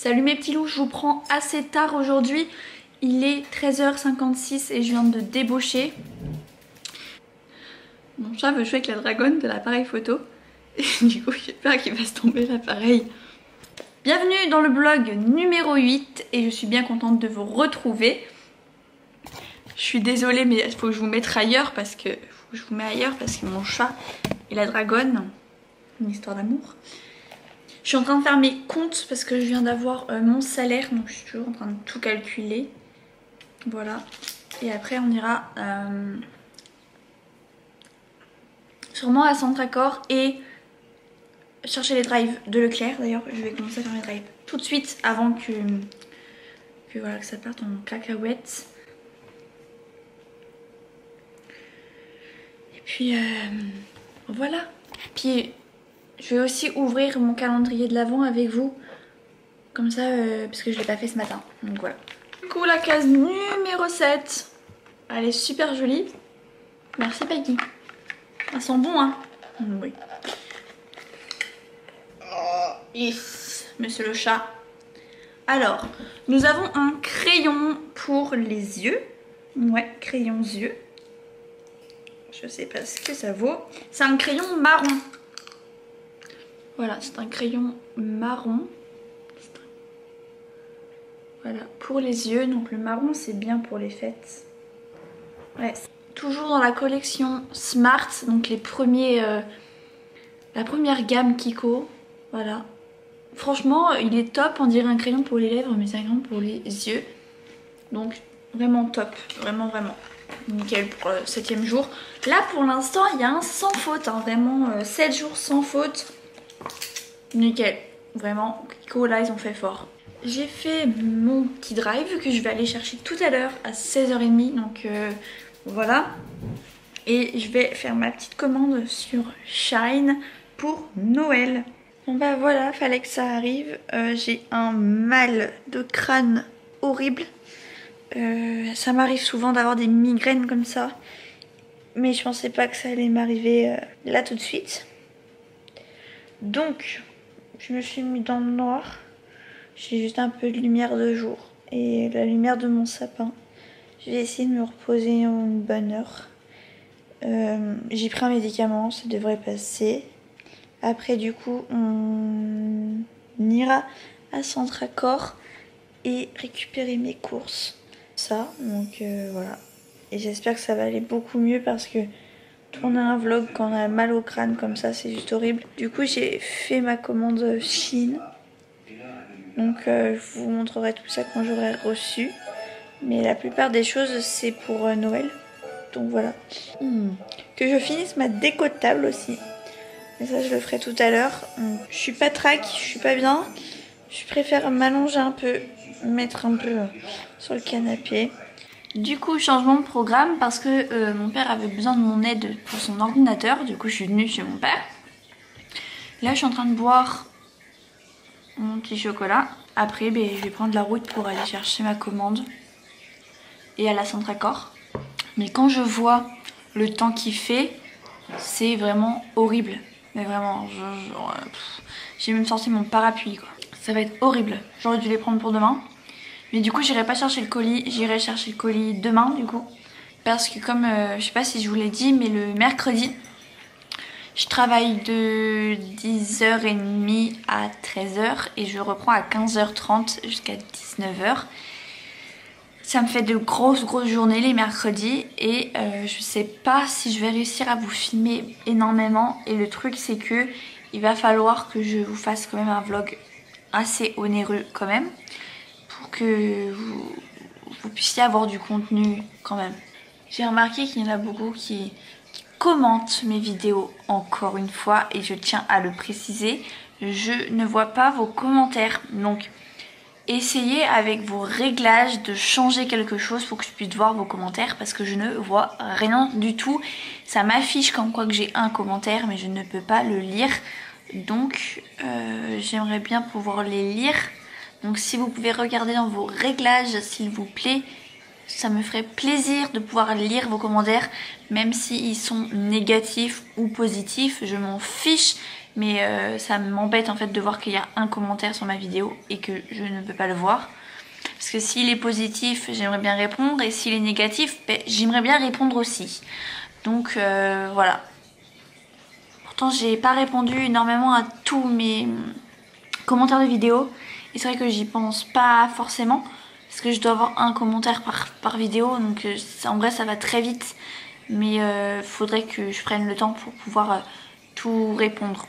Salut mes petits loups, je vous prends assez tard aujourd'hui. Il est 13h56 et je viens de débaucher. Mon chat veut jouer avec la dragonne de l'appareil photo. Et du coup j'ai peur qu'il fasse tomber l'appareil. Bienvenue dans le vlog numéro 8 et je suis bien contente de vous retrouver. Je suis désolée mais il faut que je vous mette ailleurs parce que mon chat et la dragonne, une histoire d'amour. Je suis en train de faire mes comptes parce que je viens d'avoir mon salaire, donc je suis toujours en train de tout calculer. Voilà. Et après on ira sûrement à Centracor et chercher les drives de Leclerc. D'ailleurs je vais commencer à faire mes drives tout de suite avant que voilà, que ça parte en cacahuètes. Et puis voilà. Puis je vais aussi ouvrir mon calendrier de l'Avent avec vous. Comme ça, parce que je ne l'ai pas fait ce matin. Donc voilà. Du coup, la case numéro 7. Elle est super jolie. Merci Peggy. Elle sent bon, hein? Oui. Oh, yes, monsieur le chat. Alors, nous avons un crayon pour les yeux. Ouais, crayon yeux. Je sais pas ce que ça vaut. C'est un crayon marron. Voilà, c'est un crayon marron. Voilà, pour les yeux. Donc le marron, c'est bien pour les fêtes. Ouais, toujours dans la collection Smart. Donc les premiers... la première gamme Kiko. Voilà. Franchement, il est top. On dirait un crayon pour les lèvres, mais c'est un crayon pour les yeux. Donc vraiment top. Vraiment, vraiment. Nickel pour le 7e jour. Là, pour l'instant, il y a un sans faute. Hein. Vraiment, 7 jours sans faute. Nickel. Vraiment, Kiko, là, ils ont fait fort. J'ai fait mon petit drive que je vais aller chercher tout à l'heure à 16h30. Donc voilà. Et je vais faire ma petite commande sur Shine pour Noël. Bon bah voilà, fallait que ça arrive. J'ai un mal de crâne horrible. Ça m'arrive souvent d'avoir des migraines comme ça. Mais je pensais pas que ça allait m'arriver là tout de suite. Donc, je me suis mis dans le noir. J'ai juste un peu de lumière de jour et la lumière de mon sapin. Je vais essayer de me reposer en une bonne heure. J'ai pris un médicament, ça devrait passer. Après du coup on ira à Centracor et récupérer mes courses. Ça, donc voilà. Et j'espère que ça va aller beaucoup mieux parce que tourner un vlog quand on a mal au crâne comme ça, c'est juste horrible. Du coup j'ai fait ma commande Chine. Donc je vous montrerai tout ça quand j'aurai reçu. Mais la plupart des choses c'est pour Noël. Donc voilà. Que je finisse ma déco de table aussi. Mais ça je le ferai tout à l'heure. Je suis pas trac, je suis pas bien. Je préfère m'allonger un peu, mettre un peu sur le canapé. Du coup changement de programme parce que mon père avait besoin de mon aide pour son ordinateur. Du coup je suis venue chez mon père. Là je suis en train de boire mon petit chocolat. Après je vais prendre la route pour aller chercher ma commande et à la Centracor. Mais quand je vois le temps qu'il fait, c'est vraiment horrible. Mais vraiment, j'ai même sorti mon parapluie quoi. Ça va être horrible. J'aurais dû les prendre pour demain. Mais du coup j'irai pas chercher le colis. J'irai chercher le colis demain du coup. Parce que comme, je sais pas si je vous l'ai dit, mais le mercredi, je travaille de 10h30 à 13h et je reprends à 15h30 jusqu'à 19h. Ça me fait de grosses journées les mercredis et je sais pas si je vais réussir à vous filmer énormément. Et le truc c'est que il va falloir que je vous fasse quand même un vlog assez onéreux quand même. Pour que vous puissiez avoir du contenu quand même. J'ai remarqué qu'il y en a beaucoup qui commentent mes vidéos encore une fois et je tiens à le préciser. Je ne vois pas vos commentaires donc... essayez avec vos réglages de changer quelque chose pour que je puisse voir vos commentaires parce que je ne vois rien du tout. Ça m'affiche comme quoi que j'ai un commentaire mais je ne peux pas le lire. Donc j'aimerais bien pouvoir les lire. Donc si vous pouvez regarder dans vos réglages s'il vous plaît Ça me ferait plaisir de pouvoir lire vos commentaires, même s'ils sont négatifs ou positifs, je m'en fiche. Mais ça m'embête en fait de voir qu'il y a un commentaire sur ma vidéo et que je ne peux pas le voir. Parce que s'il est positif, j'aimerais bien répondre, et s'il est négatif, ben, j'aimerais bien répondre aussi. Donc voilà. Pourtant j'ai pas répondu énormément à tous mes commentaires de vidéo. Et c'est vrai que j'y pense pas forcément. Parce que je dois avoir un commentaire par vidéo. Donc en vrai ça va très vite. Mais faudrait que je prenne le temps pour pouvoir tout répondre.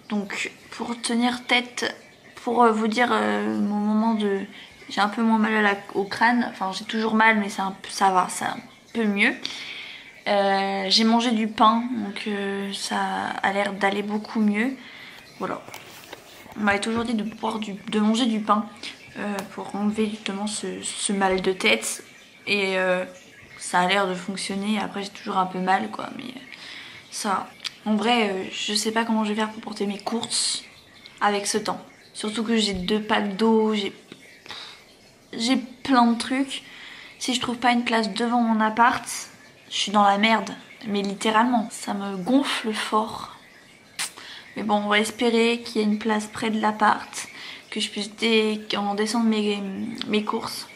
Donc pour tenir tête, pour vous dire mon moment de... J'ai un peu moins mal au crâne. Enfin j'ai toujours mal mais ça va, c'est un peu mieux. J'ai mangé du pain, donc ça a l'air d'aller beaucoup mieux. Voilà. On m'avait toujours dit de manger du pain pour enlever justement ce mal de tête. Et ça a l'air de fonctionner. Après j'ai toujours un peu mal quoi, mais ça... En vrai, je sais pas comment je vais faire pour porter mes courses avec ce temps. Surtout que j'ai 2 packs d'eau, j'ai plein de trucs. Si je trouve pas une place devant mon appart, je suis dans la merde, mais littéralement, ça me gonfle fort. Mais bon, on va espérer qu'il y ait une place près de l'appart, que je puisse en descendre mes courses.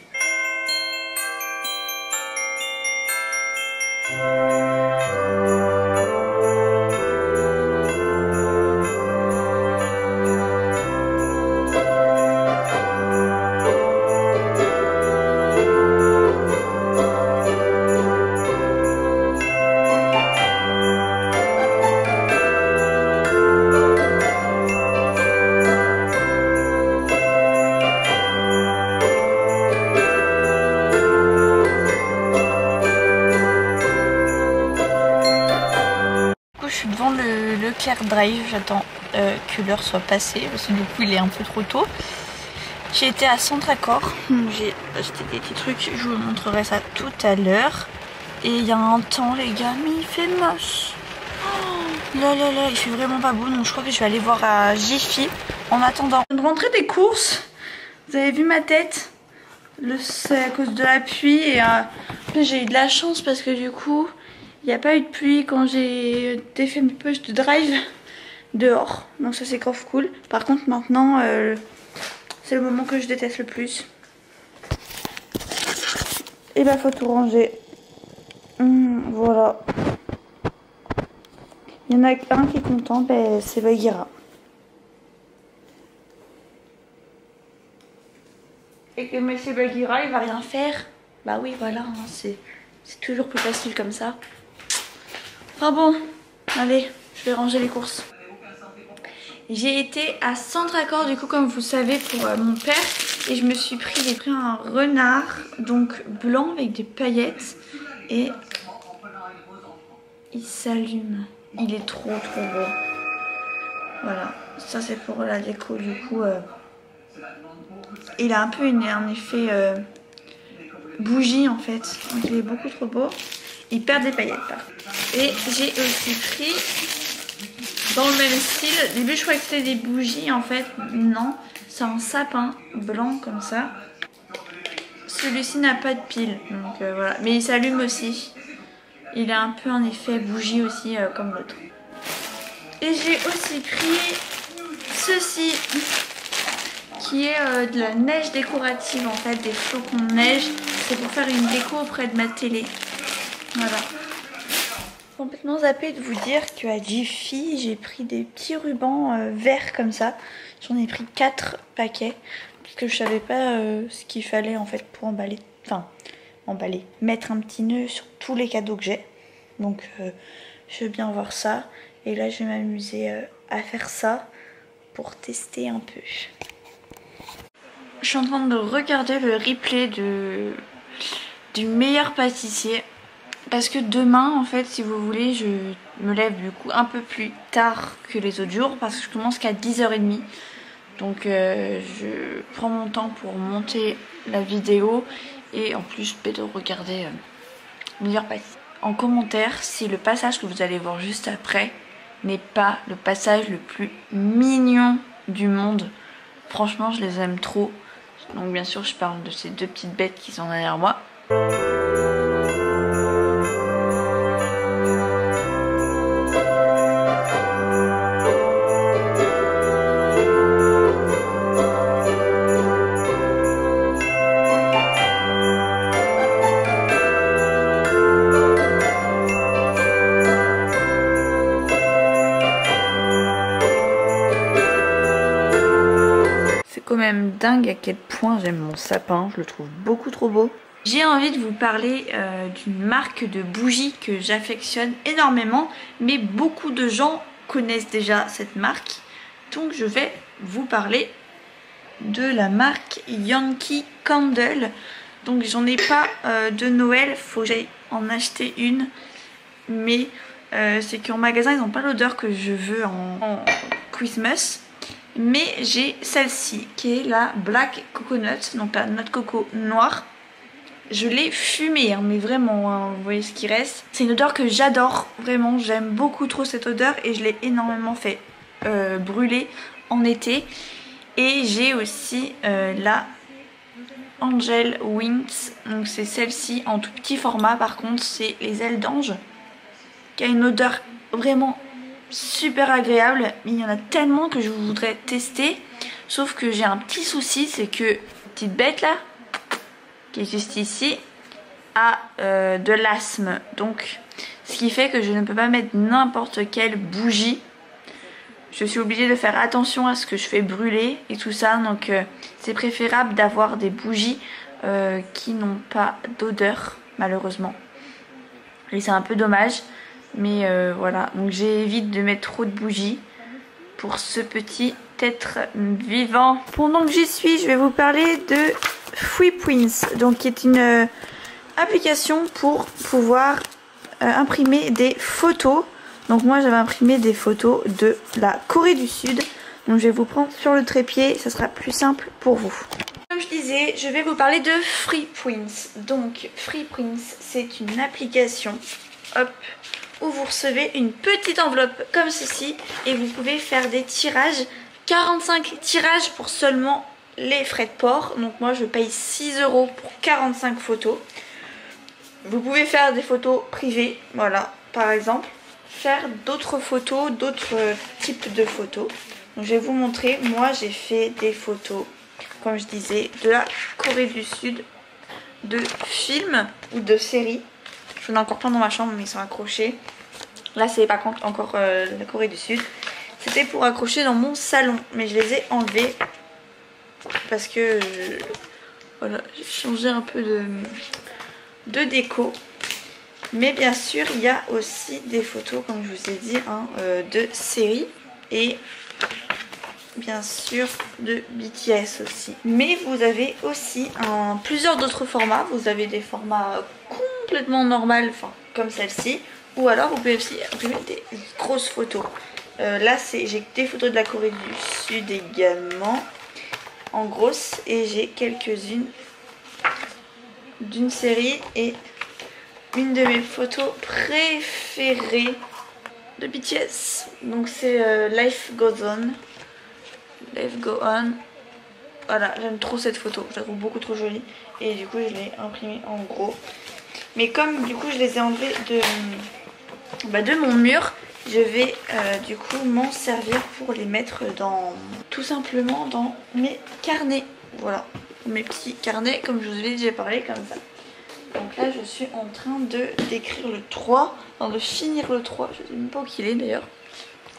Je suis devant le Leclerc Drive, j'attends que l'heure soit passée parce que du coup il est un peu trop tôt. J'ai été à Centracor, j'ai acheté des petits trucs, je vous montrerai ça tout à l'heure. Et il y a un temps les gars, mais il fait moche. Oh, là là là, il fait vraiment pas beau, donc je crois que je vais aller voir à Jiffy en attendant. Je viens de rentrer des courses, vous avez vu ma tête, c'est à cause de la pluie et j'ai eu de la chance parce que du coup... Il n'y a pas eu de pluie quand j'ai défait mes poches de drive dehors. Donc ça c'est grave cool. Par contre maintenant c'est le moment que je déteste le plus. Et bah faut tout ranger. Voilà. Il y en a un qui est content, ben, c'est Bagheera. Et que monsieur Bagheera il va rien faire. Bah oui voilà, hein, c'est toujours plus facile comme ça. Ah bon, allez, je vais ranger les courses. J'ai été à Centracor du coup comme vous savez pour mon père. Et j'ai pris un renard, donc blanc avec des paillettes. Et il s'allume. Il est trop beau. Voilà, ça c'est pour la déco du coup. Il a un peu un effet bougie en fait. Donc il est beaucoup trop beau. Il perd des paillettes par contre. Et j'ai aussi pris dans le même style. Au début je croyais que c'était des bougies, en fait non. C'est un sapin blanc comme ça. Celui-ci n'a pas de pile, donc voilà. Mais il s'allume aussi. Il a un peu un effet bougie aussi comme l'autre. Et j'ai aussi pris ceci. Qui est de la neige décorative en fait, des flocons de neige. C'est pour faire une déco auprès de ma télé. Voilà. Complètement zappé de vous dire qu'à Jiffy, j'ai pris des petits rubans verts comme ça. J'en ai pris 4 paquets. Parce que je savais pas ce qu'il fallait en fait pour emballer. Enfin, emballer. Mettre un petit nœud sur tous les cadeaux que j'ai. Donc je veux bien voir ça. Et là je vais m'amuser à faire ça pour tester un peu. Je suis en train de regarder le replay du meilleur pâtissier. Parce que demain, en fait, si vous voulez, je me lève du coup un peu plus tard que les autres jours. Parce que je commence qu'à 10h30. Donc je prends mon temps pour monter la vidéo. Et en plus, je peux de regarder meilleur pâtissier. En commentaire, si le passage que vous allez voir juste après n'est pas le passage le plus mignon du monde. Franchement, je les aime trop. Donc bien sûr je parle de ces 2 petites bêtes qui sont derrière moi. Quand même dingue à quel point j'aime mon sapin, je le trouve beaucoup trop beau. J'ai envie de vous parler d'une marque de bougies que j'affectionne énormément, mais beaucoup de gens connaissent déjà cette marque. Donc je vais vous parler de la marque Yankee Candle. Donc j'en ai pas de Noël, faut que j'aille en acheter une. Mais c'est qu'en magasin ils n'ont pas l'odeur que je veux en Christmas. Mais j'ai celle-ci qui est la Black Coconut, donc la noix de coco noire. Je l'ai fumée, hein, mais vraiment, hein, vous voyez ce qui reste. C'est une odeur que j'adore, vraiment, j'aime beaucoup trop cette odeur et je l'ai énormément fait brûler en été. Et j'ai aussi la Angel Wings, donc c'est celle-ci en tout petit format, par contre c'est les ailes d'ange, qui a une odeur vraiment super agréable, mais il y en a tellement que je voudrais tester, sauf que j'ai un petit souci, c'est que cette petite bête là qui est juste ici a de l'asthme, donc ce qui fait que je ne peux pas mettre n'importe quelle bougie. Je suis obligée de faire attention à ce que je fais brûler et tout ça, donc c'est préférable d'avoir des bougies qui n'ont pas d'odeur malheureusement, et c'est un peu dommage. Mais voilà, donc j'évite de mettre trop de bougies pour ce petit être vivant. Pendant que j'y suis, je vais vous parler de FreePrints, donc qui est une application pour pouvoir imprimer des photos. Donc moi j'avais imprimé des photos de la Corée du Sud. Donc je vais vous prendre sur le trépied, ça sera plus simple pour vous. Comme je disais, je vais vous parler de FreePrints. Donc FreePrints, c'est une application, hop, où vous recevez une petite enveloppe comme ceci et vous pouvez faire des tirages, 45 tirages pour seulement les frais de port. Donc moi je paye 6 € pour 45 photos. Vous pouvez faire des photos privées, voilà, par exemple, faire d'autres photos, d'autres types de photos. Donc je vais vous montrer, moi j'ai fait des photos, comme je disais, de la Corée du Sud, de films ou de séries. J'en ai encore plein dans ma chambre mais ils sont accrochés. Là c'est pas encore la Corée du Sud. C'était pour accrocher dans mon salon, mais je les ai enlevés parce que voilà, j'ai changé un peu de déco. Mais bien sûr il y a aussi des photos, comme je vous ai dit, hein, de séries et bien sûr de BTS aussi. Mais vous avez aussi plusieurs d'autres formats. Vous avez des formats complètement normaux, enfin comme celle-ci, ou alors vous pouvez aussi imprimer des grosses photos. Là j'ai des photos de la Corée du Sud également en grosse, et j'ai quelques-unes d'une série et une de mes photos préférées de BTS. Donc c'est Life Goes On. Life Go On. Voilà, j'aime trop cette photo, je la trouve beaucoup trop jolie et du coup je l'ai imprimée en gros. Mais comme du coup je les ai enlevés de mon mur, je vais du coup m'en servir pour les mettre tout simplement dans mes carnets. Voilà, mes petits carnets comme je vous avais déjà parlé, comme ça. Donc là je suis en train d'écrire le 3, enfin de finir le 3, je ne sais même pas où qu'il est d'ailleurs.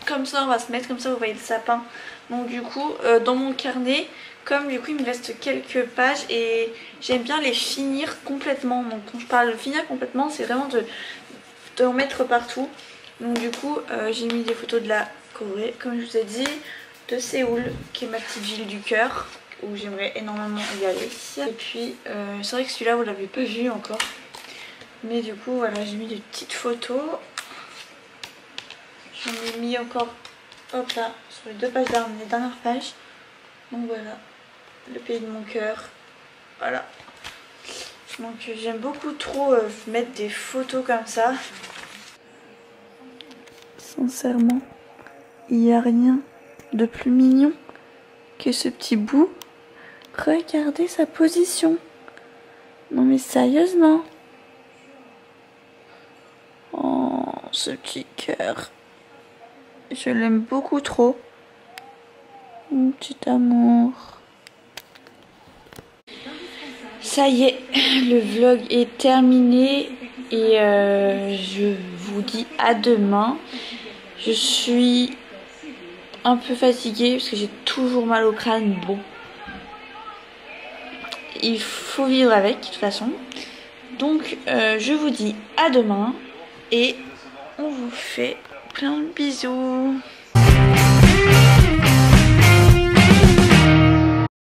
Comme ça on va se mettre, comme ça vous voyez le sapin. Donc du coup dans mon carnet, comme du coup il me reste quelques pages et j'aime bien les finir complètement. Donc quand je parle de finir complètement, c'est vraiment de en mettre partout. Donc du coup j'ai mis des photos de la Corée, comme je vous ai dit, de Séoul, qui est ma petite ville du cœur, où j'aimerais énormément y aller. Et puis c'est vrai que celui-là vous l'avez pas vu encore, mais du coup voilà, j'ai mis des petites photos. J'en ai mis encore, hop là, sur les deux pages les dernières pages. Donc voilà, le pays de mon cœur, voilà. Donc j'aime beaucoup trop mettre des photos comme ça. Sincèrement, il n'y a rien de plus mignon que ce petit bout. Regardez sa position. Non mais sérieusement. Oh, ce petit cœur. Je l'aime beaucoup trop. Mon petit amour. Ça y est, le vlog est terminé et je vous dis à demain. Je suis un peu fatiguée parce que j'ai toujours mal au crâne. Bon, il faut vivre avec de toute façon. Donc je vous dis à demain et on vous fait plein de bisous.